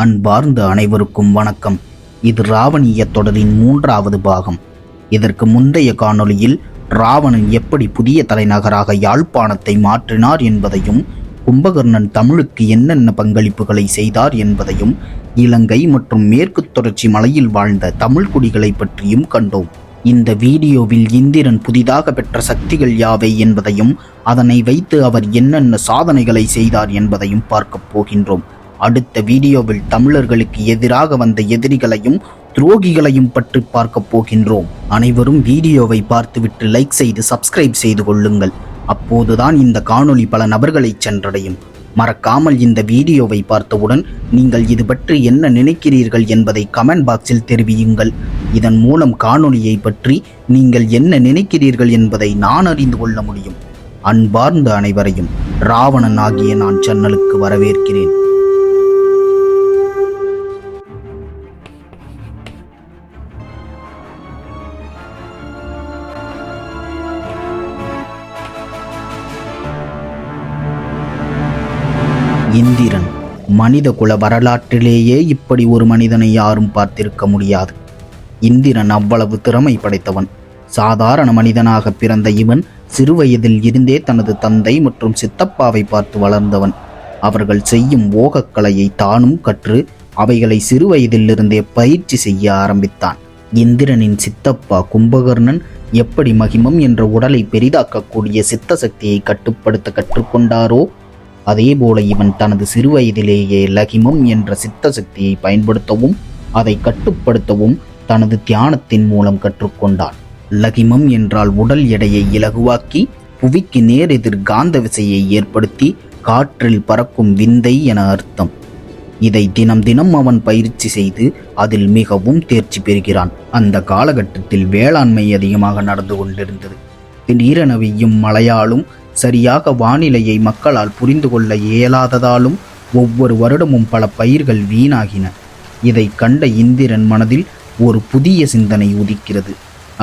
அன்பார்ந்த அனைவருக்கும் வணக்கம். இது ராவணிய தொடரின் 3வது பாகம். இதற்கு முந்தைய காணொளியில் ராவணன் எப்படி புதிய தலைநகராக யாழ்ப்பாணத்தை மாற்றினார் என்பதையும், கும்பகர்ணன் தமிழுக்கு என்னென்ன பங்களிப்புகளை செய்தார் என்பதையும், இலங்கை மற்றும் மேற்கு தொடர்ச்சி மலையில் வாழ்ந்த தமிழ் குடிகளை பற்றியும் கண்டோம். இந்த வீடியோவில் இந்திரன் புதிதாக பெற்ற சக்திகள் யாவை என்பதையும், அதனை வைத்து அவர் என்னென்ன சாதனைகளை செய்தார் என்பதையும் பார்க்கப் போகின்றோம். அடுத்த வீடியோவில் தமிழர்களுக்கு எதிராக வந்த எதிரிகளையும் துரோகிகளையும் பற்றி பார்க்க போகின்றோம். அனைவரும் வீடியோவை பார்த்துவிட்டு லைக் செய்து சப்ஸ்கிரைப் செய்து கொள்ளுங்கள். அப்போதுதான் இந்த காணொளி பல நபர்களை சென்றடையும். மறக்காமல் இந்த வீடியோவை பார்த்தவுடன் நீங்கள் இது பற்றி என்ன நினைக்கிறீர்கள் என்பதை கமெண்ட் பாக்ஸில் தெரிவியுங்கள். இதன் மூலம் காணொளியை பற்றி நீங்கள் என்ன நினைக்கிறீர்கள் என்பதை நான் அறிந்து கொள்ள முடியும். அன்பார்ந்த அனைவரையும் ராவணன் ஆகிய நான் சேனலுக்கு வரவேற்கிறேன். இந்திரன் மனித குல வரலாற்றிலேயே இப்படி ஒரு மனிதனை யாரும் பார்த்திருக்க முடியாது. இந்திரன் அவ்வளவு திறமை படைத்தவன். சாதாரண மனிதனாக பிறந்த இவன் சிறுவயதில் இருந்தே தனது தந்தை மற்றும் சித்தப்பாவை பார்த்து வளர்ந்தவன். அவர்கள் செய்யும் ஓகக்கலையை தானும் கற்று அவைகளை சிறுவயதிலிருந்தே பயிற்சி செய்ய ஆரம்பித்தான். இந்திரனின் சித்தப்பா கும்பகர்ணன் எப்படி மகிமம் என்ற உடலை பெரிதாக்கக்கூடிய சித்த சக்தியை கட்டுப்படுத்த கற்றுக்கொண்டாரோ, அதேபோல இவன் தனது சிறுவயதிலேயே லகிமம் என்ற சித்த சக்தியை பயன்படுத்தவும் அதை கட்டுப்படுத்தவும் தனது தியானத்தின் மூலம் கற்றுக்கொண்டான். லகிமம் என்றால் உடல் எடையை இலகுவாக்கி புவிக்கு நேரெதிர் காந்த விசையை ஏற்படுத்தி காற்றில் பறக்கும் விந்தை என அர்த்தம். இதை தினம் தினம் அவன் பயிற்சி செய்து அதில் மிகவும் தேர்ச்சி பெறுகிறான். அந்த காலகட்டத்தில் வேளாண்மை அதிகமாக நடந்து கொண்டிருந்தது. திடீரென வெய்யும் மழையாலும் சரியாக வானிலையை மக்களால் புரிந்து கொள்ள இயலாததாலும் ஒவ்வொரு வருடமும் பல பயிர்கள் வீணாகின. இதை கண்ட இந்திரன் மனதில் ஒரு புதிய சிந்தனை உதிக்கிறது.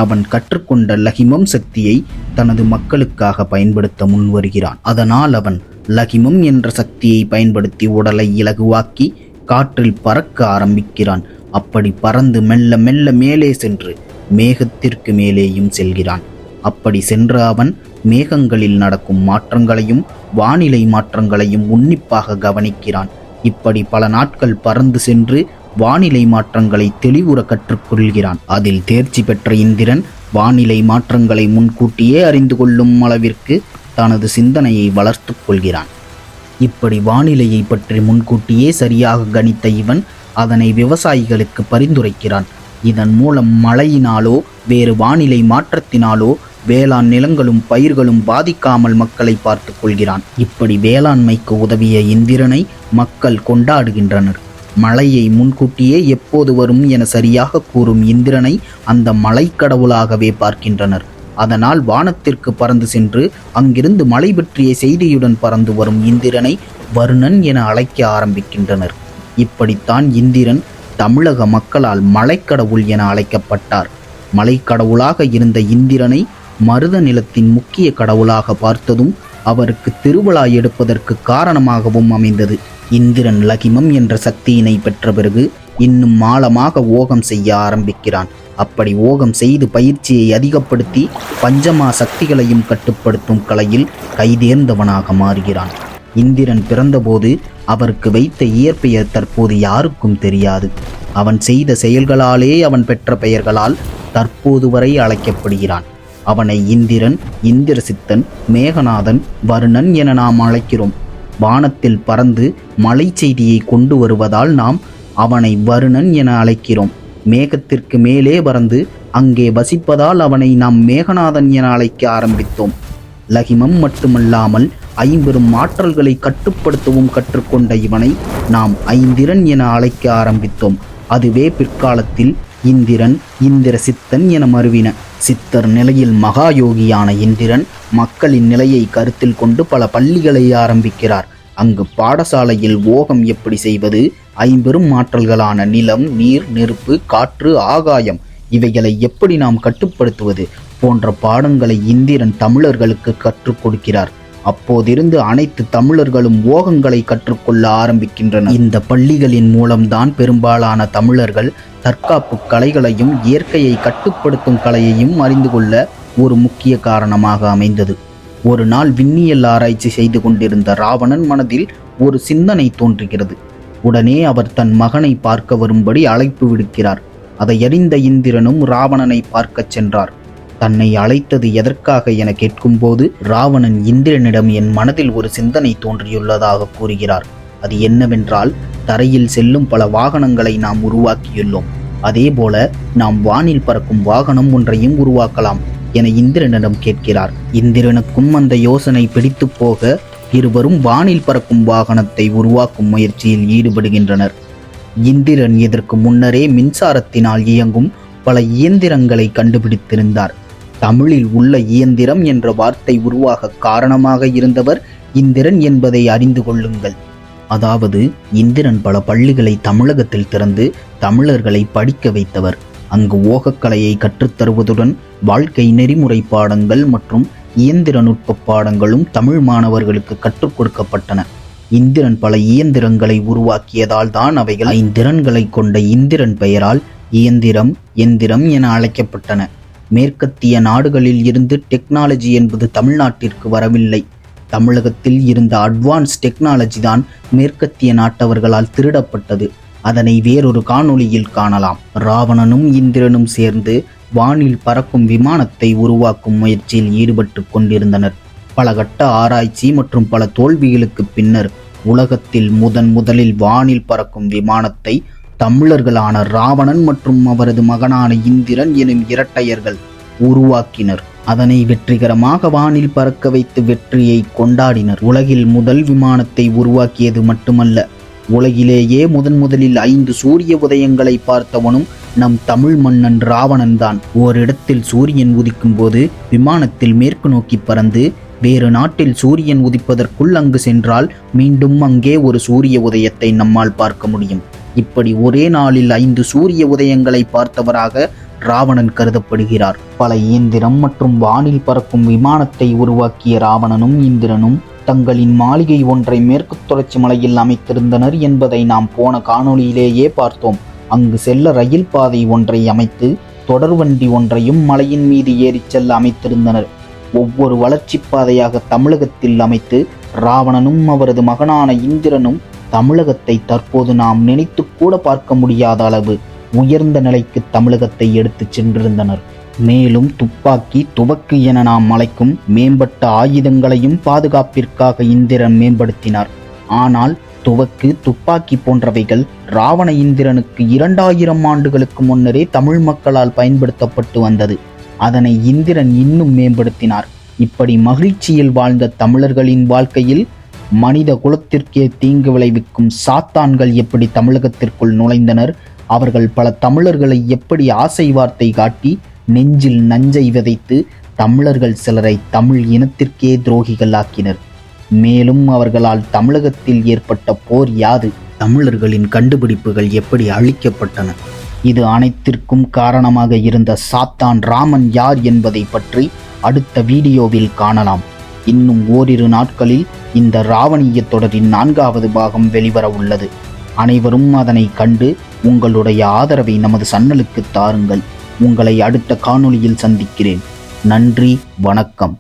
அவன் கற்றுக்கொண்ட லகிமம் சக்தியை தனது மக்களுக்காக பயன்படுத்த முன்வருகிறான். அதனால் அவன் லகிமம் என்ற சக்தியை பயன்படுத்தி உடலை இலகுவாக்கி காற்றில் பறக்க ஆரம்பிக்கிறான். அப்படி பறந்து மெல்ல மெல்ல மேலே சென்று மேகத்திற்கு மேலேயும் செல்கிறான். அப்படி சென்ற அவன் மேகங்களில் நடக்கும் மாற்றங்களையும் வானிலை மாற்றங்களையும் உன்னிப்பாக கவனிக்கிறான். இப்படி பல நாட்கள் பறந்து சென்று வானிலை மாற்றங்களை தெளிவுற கற்றுக்கொள்கிறான். அதில் தேர்ச்சி பெற்ற இந்திரன் வானிலை மாற்றங்களை முன்கூட்டியே அறிந்து கொள்ளும் அளவிற்கு தனது சிந்தனையை வளர்த்து கொள்கிறான். இப்படி வானிலையை பற்றி முன்கூட்டியே சரியாக கணித்த இவன் அதனை விவசாயிகளுக்கு பரிந்துரைக்கிறான். இதன் மூலம் மழையினாலோ வேறு வானிலை மாற்றத்தினாலோ வேளாண் நிலங்களும் பயிர்களும் பாதிக்காமல் மக்களை பார்த்து கொள்கிறான். இப்படி வேளாண்மைக்கு உதவிய இந்திரனை மக்கள் கொண்டாடுகின்றனர். மழையை முன்கூட்டியே எப்போது வரும் என சரியாக கூறும் இந்திரனை அந்த மழை கடவுளாகவே பார்க்கின்றனர். அதனால் வானத்திற்கு பறந்து சென்று அங்கிருந்து மழை பற்றிய செய்தியுடன் பறந்து வரும் இந்திரனை வருணன் என அழைக்க ஆரம்பிக்கின்றனர். இப்படித்தான் இந்திரன் தமிழக மக்களால் மலைக்கடவுள் என அழைக்கப்பட்டார். மலைக்கடவுளாக இருந்த இந்திரனை மருத நிலத்தின் முக்கிய கடவுளாக பார்த்ததும் அவருக்கு திருவிழா எடுப்பதற்கு காரணமாகவும் அமைந்தது. இந்திரன் லகிமம் என்ற சக்தியினை பெற்ற பிறகு இன்னும் ஆழமாக ஓகம் செய்ய ஆரம்பிக்கிறான். அப்படி ஓகம் செய்து பயிற்சியை அதிகப்படுத்தி பஞ்சமா சக்திகளையும் கட்டுப்படுத்தும் கலையில் கைதேர்ந்தவனாக மாறுகிறான். இந்திரன் பிறந்தபோது அவருக்கு வைத்த இயற்பெயர் தற்போது யாருக்கும் தெரியாது. அவன் செய்த செயல்களாலே அவன் பெற்ற பெயர்களால் தற்போது வரை அழைக்கப்படுகிறான். அவனை இந்திரன், இந்திரசித்தன், மேகநாதன், வருணன் என நாம் அழைக்கிறோம். வானத்தில் பறந்து மலை செய்தியை கொண்டு வருவதால் நாம் அவனை வருணன் என அழைக்கிறோம். மேகத்திற்கு மேலே பறந்து அங்கே வசிப்பதால் அவனை நாம் மேகநாதன் என அழைக்க ஆரம்பித்தோம். லகிமம் மட்டுமல்லாமல் ஐம்பெரும் ஆற்றல்களை கட்டுப்படுத்தவும் கற்றுக்கொண்ட இவனை நாம் ஐந்திரன் என அழைக்க ஆரம்பித்தோம். அதுவே பிற்காலத்தில் இந்திரன், இந்திர சித்தன் என மருவின. சித்தர் நிலையில் மகாயோகியான இந்திரன் மக்களின் நிலையை கருத்தில் கொண்டு பல பள்ளிகளை ஆரம்பிக்கிறார். அங்கு பாடசாலையில் ஓகம் எப்படி செய்வது, ஐம்பெரும் ஆற்றல்களான நிலம், நீர், நெருப்பு, காற்று, ஆகாயம் இவைகளை எப்படி நாம் கட்டுப்படுத்துவது போன்ற பாடங்களை இந்திரன் தமிழர்களுக்கு கற்றுக் கொடுக்கிறார். அப்போதிருந்து அனைத்து தமிழர்களும் ஓகங்களை கற்றுக்கொள்ள ஆரம்பிக்கின்றனர். இந்த பள்ளிகளின் மூலம்தான் பெரும்பாலான தமிழர்கள் தற்காப்பு கலைகளையும் இயற்கையை கட்டுப்படுத்தும் கலையையும் அறிந்து கொள்ள ஒரு முக்கிய காரணமாக அமைந்தது. ஒரு நாள் விண்ணியல் ஆராய்ச்சி செய்து கொண்டிருந்த ராவணன் மனதில் ஒரு சிந்தனை தோன்றுகிறது. உடனே அவர் தன் மகனை பார்க்க வரும்படி அழைப்பு விடுக்கிறார். அதை அறிந்த இந்திரனும் ராவணனை பார்க்கச் சென்றார். தன்னை அழைத்தது எதற்காக என கேட்கும்போது ராவணன் இந்திரனிடம் என் மனதில் ஒரு சிந்தனை தோன்றியுள்ளதாக கூறுகிறார். அது என்னவென்றால், தரையில் செல்லும் பல வாகனங்களை நாம் உருவாக்கியுள்ளோம். அதேபோல நாம் வானில் பறக்கும் வாகனம் ஒன்றையும் உருவாக்கலாம் என இந்திரனிடம் கேட்கிறார். இந்திரனுக்கும் அந்த யோசனை பிடித்து போக இருவரும் வானில் பறக்கும் வாகனத்தை உருவாக்கும் முயற்சியில் ஈடுபடுகின்றனர். இந்திரன் இதற்கு முன்னரே மின்சாரத்தினால் இயங்கும் பல இயந்திரங்களை கண்டுபிடித்திருந்தார். தமிழில் உள்ள இயந்திரம் என்ற வார்த்தை உருவாக காரணமாக இருந்தவர் இந்திரன் என்பதை அறிந்து கொள்ளுங்கள். அதாவது இந்திரன் பல பள்ளிகளை தமிழகத்தில் திறந்து தமிழர்களை படிக்க வைத்தவர். அங்கு ஓகக்கலையை கற்றுத்தருவதுடன் வாழ்க்கை நெறிமுறை பாடங்கள் மற்றும் இயந்திர நுட்ப பாடங்களும் தமிழ் மாணவர்களுக்கு கற்றுக் கொடுக்கப்பட்டன. இந்திரன் பல இயந்திரங்களை உருவாக்கியதால் தான் அவைகள் ஐந்திரன்களை கொண்ட இந்திரன் பெயரால் இயந்திரம், எந்திரம் என அழைக்கப்பட்டன. மேற்கத்திய நாடுகளில் இருந்து டெக்னாலஜி என்பது தமிழ்நாட்டிற்கு வரவில்லை. தமிழகத்தில் இருந்த அட்வான்ஸ் டெக்னாலஜி தான் மேற்கத்திய நாட்டவர்களால் திருடப்பட்டது. அதனை வேறொரு காணொளியில் காணலாம். ராவணனும் இந்திரனும் சேர்ந்து வானில் பறக்கும் விமானத்தை உருவாக்கும் முயற்சியில் ஈடுபட்டு கொண்டிருந்தனர். பல கட்ட ஆராய்ச்சி மற்றும் பல தோல்விகளுக்கு பின்னர் உலகத்தில் முதலில் வானில் பறக்கும் விமானத்தை தமிழர்களான ராவணன் மற்றும் அவரது மகனான இந்திரன் எனும் இரட்டையர்கள் உருவாக்கினர். அதனை வெற்றிகரமாக வானில் பறக்க வைத்து வெற்றியை கொண்டாடினர். உலகில் முதல் விமானத்தை உருவாக்கியது மட்டுமல்ல, உலகிலேயே முதலில் 5 சூரிய உதயங்களை பார்த்தவனும் நம் தமிழ் மன்னன் ராவணன் தான். ஓரிடத்தில் சூரியன் உதிக்கும் போது விமானத்தில் மேற்கு நோக்கி பறந்து வேறு நாட்டில் சூரியன் உதிப்பதற்குள் அங்கு சென்றால் மீண்டும் அங்கே ஒரு சூரிய உதயத்தை நம்மால் பார்க்க முடியும். இப்படி ஒரே நாளில் 5 சூரிய உதயங்களை பார்த்தவராக ராவணன் கருதப்படுகிறார். பல இயந்திரம் மற்றும் வானில் பறக்கும் விமானத்தை உருவாக்கிய ராவணனும் இந்திரனும் தங்களின் மாளிகை ஒன்றை மேற்கு தொடர்ச்சி மலையில் அமைத்திருந்தனர் என்பதை நாம் போன காணொளியிலேயே பார்த்தோம். அங்கு செல்ல ரயில் பாதை ஒன்றை அமைத்து தொடர்வண்டி ஒன்றையும் மலையின் மீது ஏறிச் செல்ல அமைத்திருந்தனர். ஒவ்வொரு வளர்ச்சி பாதையாக தமிழகத்தில் அமைத்து ராவணனும் அவரது மகனான இந்திரனும் தமிழகத்தை தற்போது நாம் நினைத்து கூட பார்க்க முடியாத அளவு உயர்ந்த நிலைக்கு தமிழகத்தை எடுத்துச் சென்றிருந்தனர். மேலும் துப்பாக்கி, துவக்கு என நாம் அழைக்கும் மேம்பட்ட ஆயுதங்களையும் பாதுகாப்பிற்காக இந்திரன் மேம்படுத்தினார். ஆனால் துவக்கு, துப்பாக்கி போன்றவைகள் ராவண இந்திரனுக்கு 2000 ஆண்டுகளுக்கு முன்னரே தமிழ் மக்களால் பயன்படுத்தப்பட்டு வந்தது. அதனை இந்திரன் இன்னும் மேம்படுத்தினார். இப்படி மகிழ்ச்சியில் வாழ்ந்த தமிழர்களின் வாழ்க்கையில் மனித குலத்திற்கே தீங்கு விளைவிக்கும் சாத்தான்கள் எப்படி தமிழகத்திற்குள் நுழைந்தனர், அவர்கள் பல தமிழர்களை எப்படி ஆசை வார்த்தை காட்டி நெஞ்சில் நஞ்சை விதைத்து தமிழர்கள் சிலரை தமிழ் இனத்திற்கே துரோகிகள் ஆக்கினர். மேலும் அவர்களால் தமிழகத்தில் ஏற்பட்ட போர் யாது, தமிழர்களின் கண்டுபிடிப்புகள் எப்படி அழிக்கப்பட்டன, இது அனைத்திற்கும் காரணமாக இருந்த சாத்தான் ராமன் யார் என்பதை பற்றி அடுத்த வீடியோவில் காணலாம். இன்னும் ஓரிரு நாட்களில் இந்த ராவணிய தொடரின் 4வது பாகம் வெளிவர உள்ளது. அனைவரும் அதனை கண்டு உங்களுடைய ஆதரவை நமது சேனலுக்கு தாருங்கள். உங்களை அடுத்த காணொளியில் சந்திக்கிறேன். நன்றி, வணக்கம்.